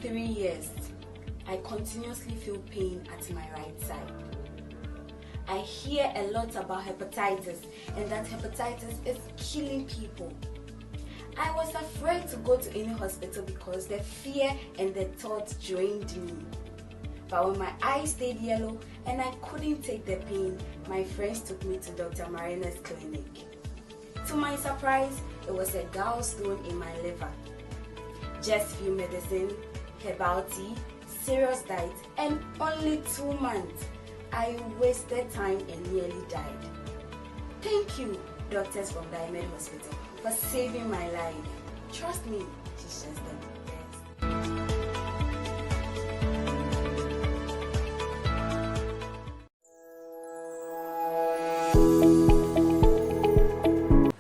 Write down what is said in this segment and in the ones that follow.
3 years, I continuously feel pain at my right side. I hear a lot about hepatitis and that hepatitis is killing people. I was afraid to go to any hospital because the fear and the thought drained me. But when my eyes stayed yellow and I couldn't take the pain, my friends took me to Dr. Marina's clinic. To my surprise, it was a gallstone in my liver. Just few medicine, herbal tea, serious diet, and only 2 months. I wasted time and nearly died. Thank you, doctors from Diamond Hospital, for saving my life. Trust me, she's just the best.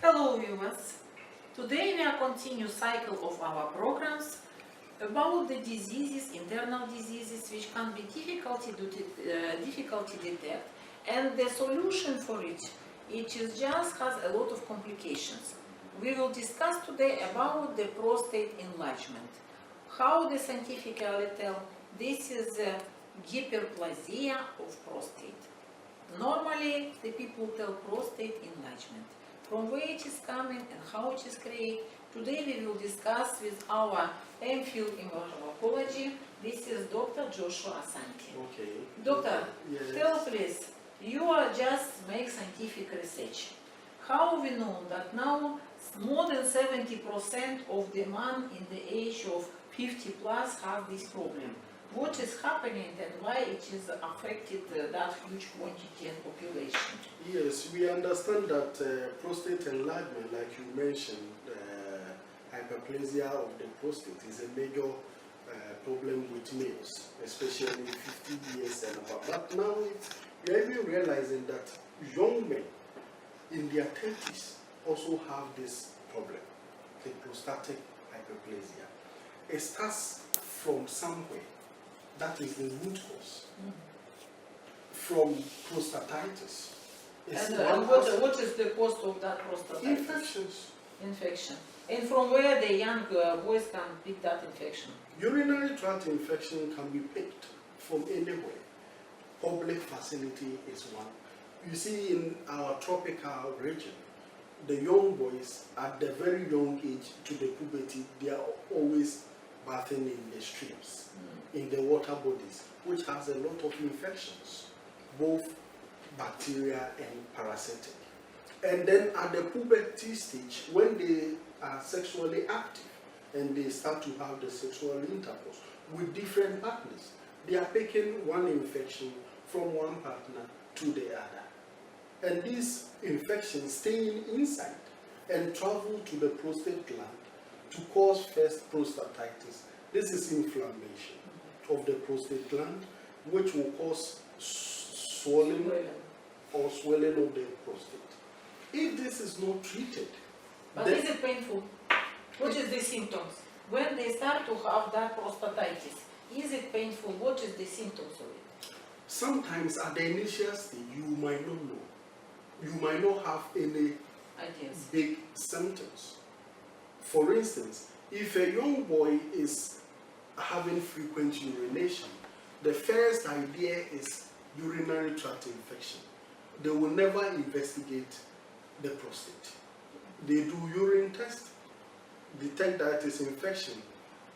Hello viewers! Today we are continue cycle of our programs about the diseases, internal diseases which can be difficult to detect, and the solution for it is just has a lot of complications. We will discuss today about the prostate enlargement. How the scientifically tell this is a hyperplasia of prostate. Normally the people tell prostate enlargement. From where it is coming and how it is created, today we will discuss with our MPhil in pharmacology. This is Dr. Joshua Asante. Okay. Doctor, Yes. tell please, you are just make scientific research. How we know that now more than 70% of the men in the age of 50 plus have this problem? What is happening and why it is affected that huge quantity and population? Yes, we understand that prostate enlargement, like you mentioned, hyperplasia of the prostate is a major problem with males, especially 50 years and above. But now we are even realizing that young men in their 30s also have this problem, the prostatic hyperplasia. It starts from somewhere. That is the root cause. From prostatitis. And what is the cause of that prostatitis? Infections. Infection. And from where the young boys can pick that infection? Urinary tract infection can be picked from anywhere. Public facility is one. You see, in our tropical region, the young boys at the very young age to the puberty, they are always bathing in the streams, in the water bodies, which has a lot of infections, both bacteria and parasitic. And then at the puberty stage, when they are sexually active and they start to have the sexual intercourse with different partners, they are picking one infection from one partner to the other. And these infections staying inside and travel to the prostate gland to cause first prostatitis. This is inflammation of the prostate gland, which will cause swelling or swelling of the prostate. If this is not treated, but is it painful? What is the symptoms? When they start to have that prostatitis, is it painful? What is the symptoms of it? Sometimes at the initial stage, you might not know. You might not have any ideas, big symptoms. For instance, if a young boy is having frequent urination, the first idea is urinary tract infection. They will never investigate the prostate. They do urine test, detect that it's infection,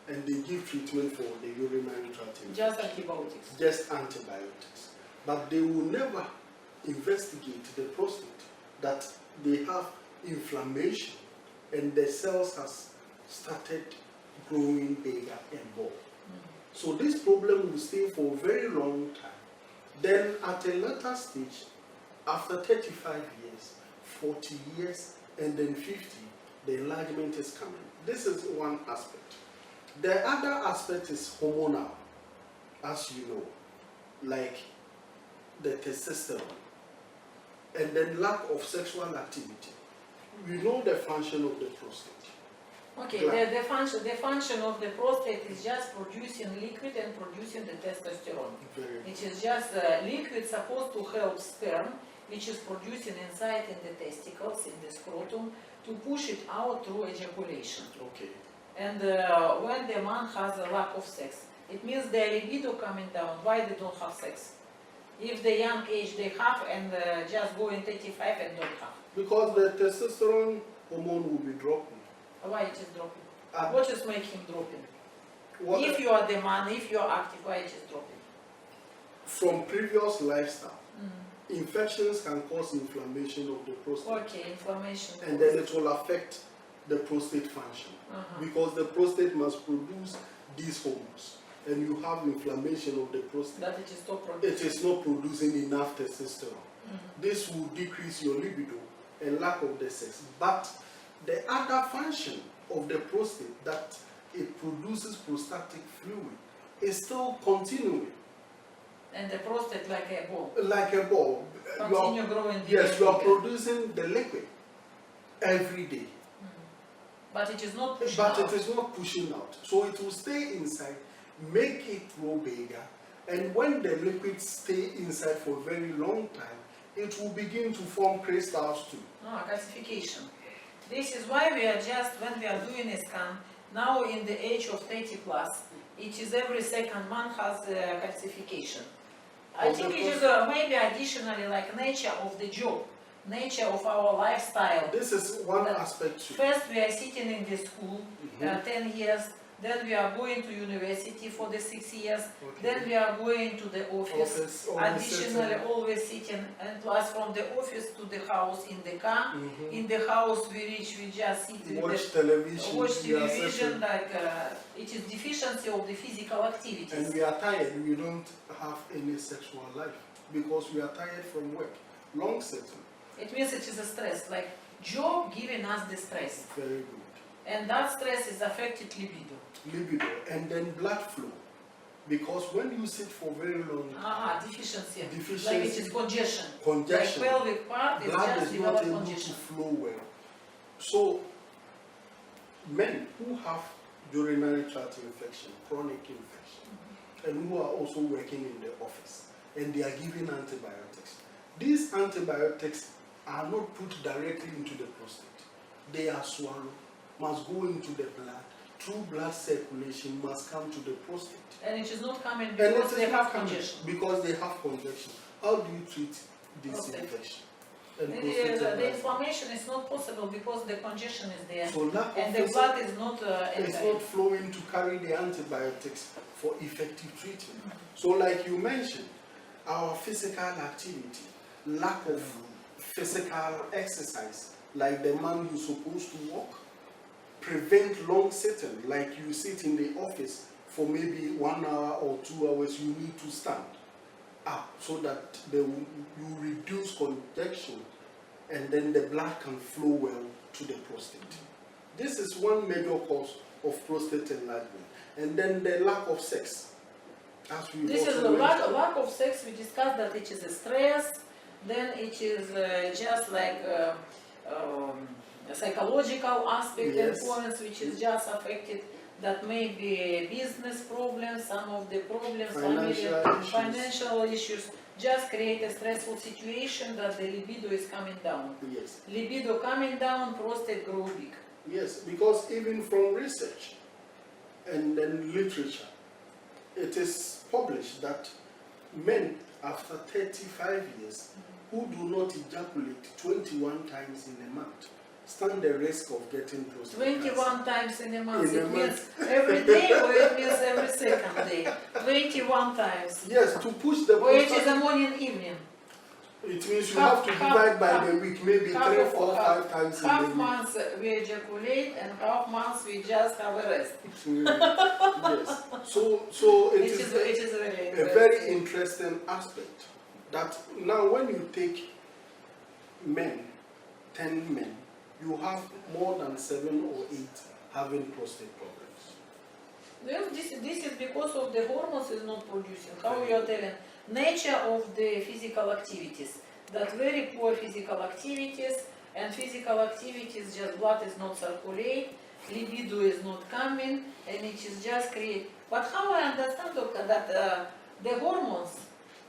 and they give treatment for the urinary tract infection. Just antibiotics. Just antibiotics. But they will never investigate the prostate, that they have inflammation and the cells has started growing bigger and more. So this problem will stay for a very long time. Then at a later stage, after 35 years, 40 years, and then 50, the enlargement is coming. This is one aspect. The other aspect is hormonal, as you know, like the testosterone, and then lack of sexual activity. We know the function of the prostate. Okay, the function of the prostate is just producing liquid and producing the testosterone. It is just liquid supposed to help sperm, which is producing inside in the testicles, in the scrotum, to push it out through ejaculation. Okay. And when the man has a lack of sex, it means their libido coming down. Why they don't have sex? If the young age they have and just go in 35 and don't have. Because the testosterone hormone will be dropping. Why it is dropping? Uh, What is making dropping? What, If you are the man, if you are active, why it is dropping? from previous lifestyle, infections can cause inflammation of the prostate. Okay, inflammation. And then it will affect the prostate function. Because the prostate must produce these hormones. And you have inflammation of the prostate. That it is stop producing. It is not producing enough testosterone. This will decrease your libido and lack of the sex. But the other function of the prostate, that it produces prostatic fluid, is still continuing. And the prostate like a ball. Like a ball. Continue growing. Yes, you are producing the liquid every day. But it is not pushing But out. it is not pushing out. So it will stay inside, make it grow bigger, and when the liquids stay inside for a very long time, it will begin to form crystals too. Calcification. This is why we are just, when we are doing a scan, now in the age of 30 plus, it is every second man has calcification. I Of think the it is maybe additionally like nature of the job, nature of our lifestyle. This is one aspect too. First we are sitting in the school 10 years, then we are going to university for the 6 years, then we are going to the office, additionally always sitting, and plus from the office to the house in the car. In the house we reach, we just sit with Watch television, watch we are television, sitting, like it is deficiency of the physical activities. and we are tired. We don't have any sexual life because we are tired from work. Long sitting. It means it is a stress, like job giving us the stress. Very good. And that stress is affected libido. Libido, and then blood flow. Because when you sit for very long, Deficiency. Deficiency. Like it is congestion. congestion, Like pelvic part is blood just is not develop able to congestion. flow well. So, men who have urinary tract infection, chronic infection, and who are also working in the office, and they are given antibiotics. These antibiotics are not put directly into the prostate. They are swallowed, must go into the blood, through blood circulation must come to the prostate. And it is not coming And because it they is have not coming congestion. because they have congestion. How do you treat this Prostate. infection? And The prostate inflammation is not possible because the congestion is there. So lack And of the blood is not it's entering. not flowing to carry the antibiotics for effective treatment. So like you mentioned, our physical activity, lack of physical exercise, like the man you're supposed to walk, prevent long sitting, like you sit in the office for maybe 1 hour or 2 hours, you need to stand up so that you reduce congestion and then the blood can flow well to the prostate. This is one major cause of prostate enlargement. And then the lack of sex. As we This is also the mentioned. lack of sex. We discussed that it is a stress, then it is just like a psychological aspect Yes. and points which is just affected, that may be business problems, some of the problems, financial issues, just create a stressful situation that the libido is coming down. Yes. Libido coming down, prostate grow big. Yes, because even from research and then literature, it is published that men after 35 years who do not ejaculate 21 times in a month stand the risk of getting prostate 21 times in a month. In a It month. means every day or it means every second day? 21 times. Yes, to push the Or it is a prostate, morning, evening. it means you half- have to half- divide by half- the week, maybe half 3, of- 4, half- 5 times in Half the week. months we ejaculate and half months we just have a rest. Yes. So it It is is really a very interesting aspect that now when you take men, 10 men, you have more than 7 or 8 having prostate problems. Well, this is because of the hormones is not producing. How you are telling? Nature of the physical activities. That very poor physical activities, and physical activities just blood is not circulate, libido is not coming, and it is just create. But how I understand, doctor, that the hormones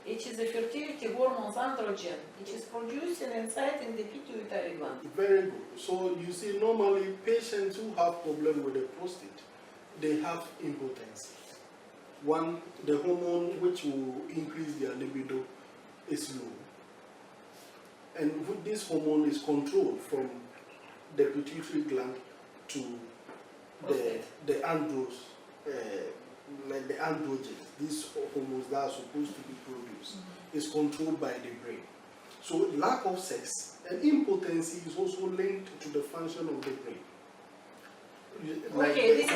It is a fertility hormone androgen. It is produced inside in the pituitary gland. Very good. So you see, normally patients who have problem with the prostate, they have impotence. One, the hormone which will increase their libido is low. And this hormone is controlled from the pituitary gland to the andros, like the androgens, these hormones that are supposed to be produced, is controlled by the brain. So lack of sex and impotency is also linked to the function of the brain. Like Okay,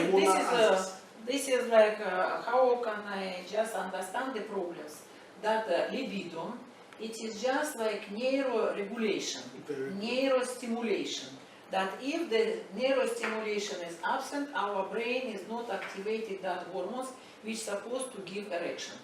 this is like how can I just understand the problems? That libido, it is just like neuroregulation, neurostimulation. That if the neurostimulation is absent, our brain is not activated that hormones which are supposed to give erection.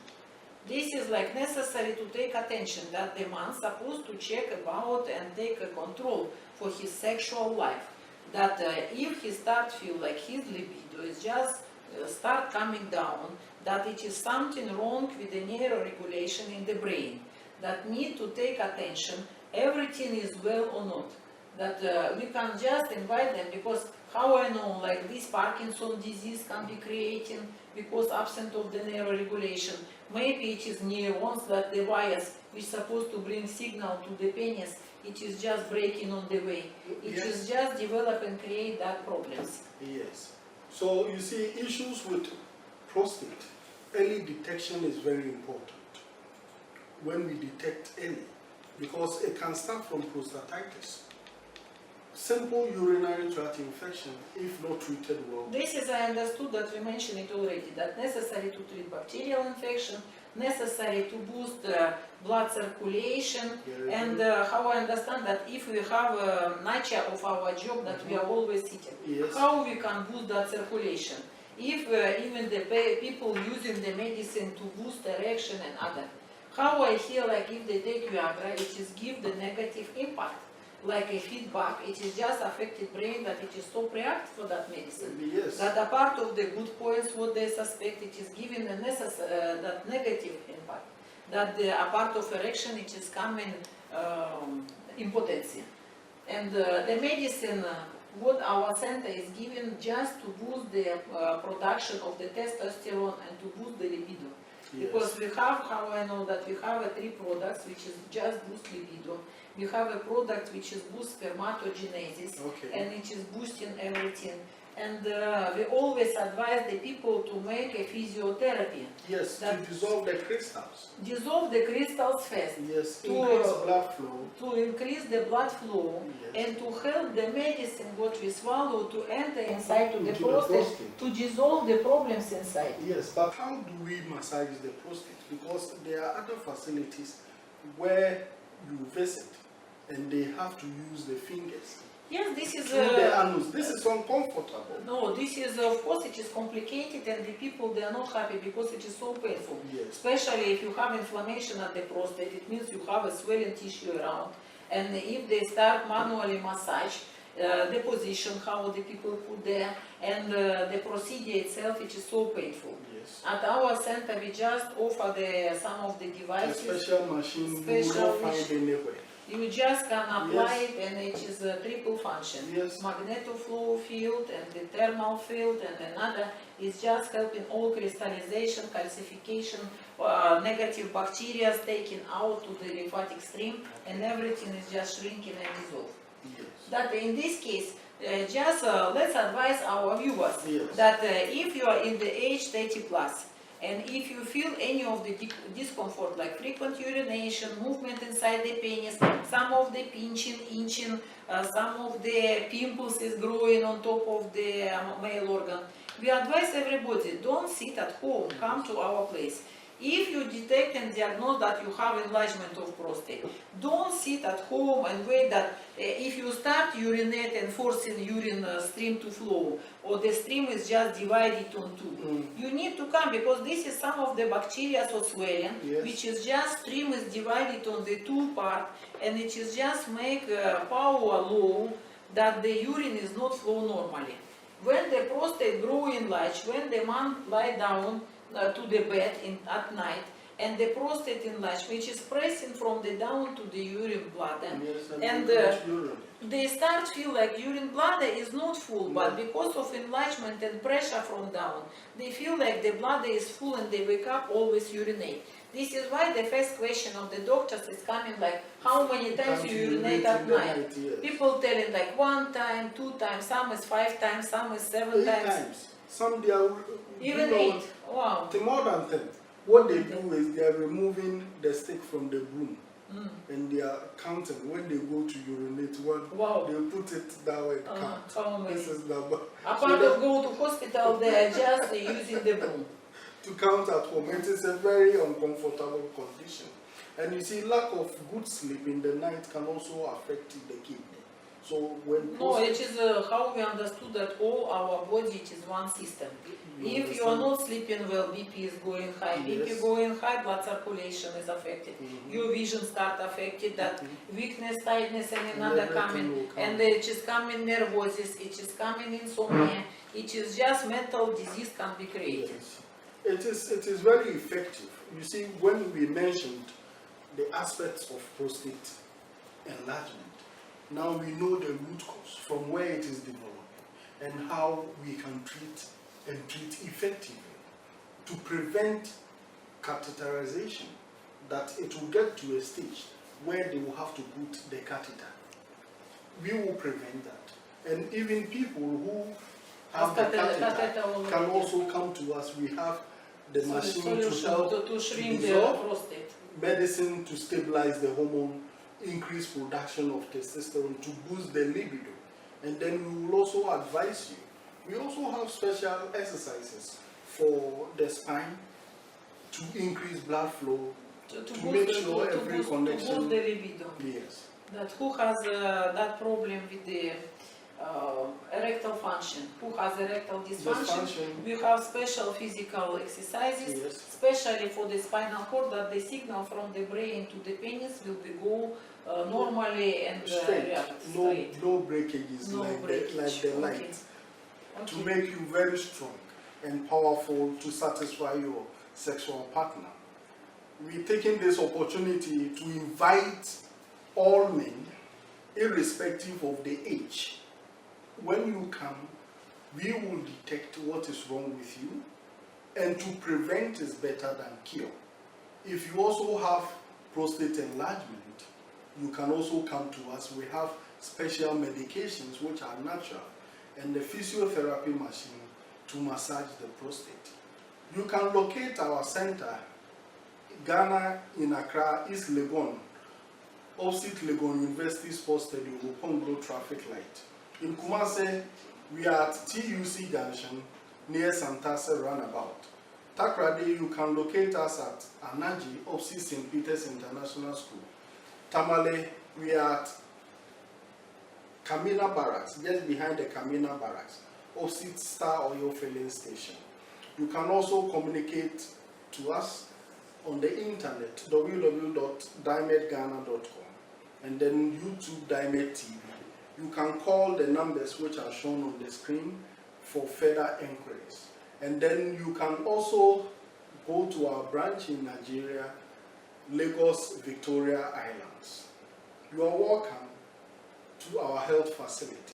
This is like necessary to take attention that the man supposed to check about and take a control for his sexual life. That if he start feel like his libido is just start coming down, that it is something wrong with the neuroregulation in the brain. That need to take attention, everything is well or not. That we can just invite them, because how I know like this Parkinson's disease can be created because absent of the neuroregulation. Maybe it is neurons that the wires which supposed to bring signal to the penis, it is just breaking on the way. It is just develop and create that problems. Yes. So you see, issues with prostate, early detection is very important. When we detect early, because it can start from prostatitis. Simple urinary tract infection, if not treated well. This is, I understood that we mentioned it already, that necessary to treat bacterial infection, necessary to boost blood circulation, and how I understand that if we have a nature of our job that we are always sitting, how we can boost that circulation? If even the people using the medicine to boost erection and other, how I hear like if they take Viagra, it is give the negative impact. Like a feedback, it is just affected brain that it is so react for that medicine. Yes. That a part of the good points what they suspect, it is given a that negative impact. That a part of erection, it is coming impotency. And the medicine, what our center is given just to boost the production of the testosterone and to boost the libido. Yes. Because we have, how I know that we have 3 products which is just boost libido. We have a product which is boost spermatogenesis, and it is boosting everything. And we always advise the people to make a physiotherapy. Yes, to dissolve the crystals. Dissolve the crystals first. Yes, to increase blood flow. To increase the blood flow, and to help the medicine what we swallow to enter inside to the prostate, to dissolve the problems inside. Yes, but how do we massage the prostate? Because there are other facilities where you visit and they have to use the fingers. Yes, this is the anus. This is uncomfortable. No, this is, of course, it is complicated, and the people, they are not happy because it is so painful. Yes. Especially if you have inflammation at the prostate, it means you have a swelling tissue around. And if they start manually massage, the position, how the people put there, and the procedure itself, it is so painful. Yes. At our center, we just offer some of the devices. A special machine you will not find anywhere. You just can apply it, and it is a triple function. Yes. Magnetoflow field and the thermal field, and another is just helping all crystallization, calcification, negative bacteria taken out to the lymphatic stream, and everything is just shrinking and dissolved. Yes. That in this case, just let's advise our viewers that if you are in the age 30 plus, and if you feel any of the discomfort, like frequent urination, movement inside the penis, some of the pinching, inching, some of the pimples is growing on top of the male organ, we advise everybody, don't sit at home, come to our place. If you detect and diagnose that you have enlargement of prostate, don't sit at home and wait that if you start urinate and forcing urine stream to flow, or the stream is just divided on two. You need to come, because this is some of the bacteria or swelling, which is just stream is divided on the two part, and it is just make power low that the urine is not flow normally. When the prostate grow enlarged, when the man lie down to the bed at night, and the prostate enlargement, which is pressing from the down to the urine bladder. Yes, And they start feel like urine bladder is not full, but because of enlargement and pressure from down, they feel like the bladder is full and they wake up always urinate. This is why the first question of the doctors is coming like, how many times you urinate at night? Yes. People telling like 1 time, 2 times, some is 5 times, some is 7 times. Some they are Even 8. Wow. More than 10. What they do is they are removing the stick from the broom. And they are counting when they go to urinate. Wow. They put it that way. Count. This is the Apart of go to hospital, they are just using the broom to count at home. It is a very uncomfortable condition. And you see, lack of good sleep in the night can also affect the kidney. So when it is how we understood that all our body it is one system. If you are not sleeping well, BP is going high. Yes. BP going high, blood circulation is affected. Your vision start affected. That weakness, tiredness, and another coming, and it is coming nervosis. It is coming insomnia. It is just mental disease can be created. Yes. It is very effective. You see, when we mentioned the aspects of prostate enlargement, now we know the root cause from where it is developing and how we can treat effectively to prevent catheterization, that it will get to a stage where they will have to put the catheter. We will prevent that. And even people who have the catheter can also come to us. We have the machine to help to shrink to the prostate. Medicine to stabilize the hormone, increase production of testosterone, to boost the libido. And then we will also advise you. We also have special exercises for the spine to increase blood flow, to make sure every connection. To boost the libido. Yes. That who has that problem with the erectile function, who has erectile dysfunction, we have special physical exercises, especially for the spinal cord, that the signal from the brain to the penis will be go normally and straight. straight. No breakages like the light. To make you very strong and powerful to satisfy your sexual partner. We're taking this opportunity to invite all men, irrespective of the age. When you come, we will detect what is wrong with you, and to prevent is better than cure. If you also have prostate enlargement, you can also come to us. We have special medications which are natural, and the physiotherapy machine to massage the prostate. You can locate our center, Ghana in Accra, East Legon, opposite Legon University Sports Stadium, Uponglo traffic light. In Kumasi, we are at TUC Junction near Santase Roundabout. Takrady, you can locate us at Anaji, opposite St. Peter's International School. Tamale, we are at Kamina Barracks, just behind the Kamina Barracks, opposite Star Oil Filling Station. You can also communicate to us on the internet, www.dimedghana.com, and then YouTube Dimed TV. You can call the numbers which are shown on the screen for further inquiries. And then you can also go to our branch in Nigeria, Lagos, Victoria Islands. You are welcome to our health facility.